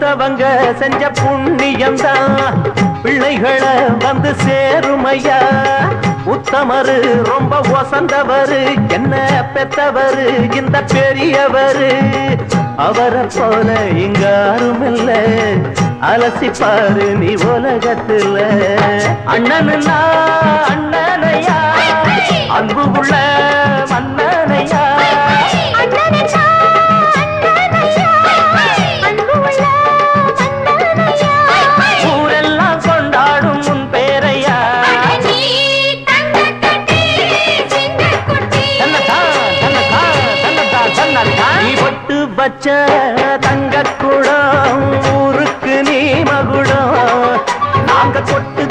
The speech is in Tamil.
பெத்தவங்க செஞ்ச புண்ணியம்தான் பிள்ளைகளை வந்து சேருமையா. உத்தமரு ரொம்ப ஒசந்தவரு என்ன பெத்தவரு இந்த பெரியவரு. அவரை போல இங்க யாருமில்ல அலசிப்பாரு நீ உலகத்துல. அண்ணனுன்னா அண்ணனையா அன்பு உள்ள மன்னனையா. ஊரெல்லாம் கொண்டாடும் உன் பேரையா. நீ பொட்டு வச்ச தங்க குடம் ஊருக்கு நீ மகுடம். நாங்க கொட்டு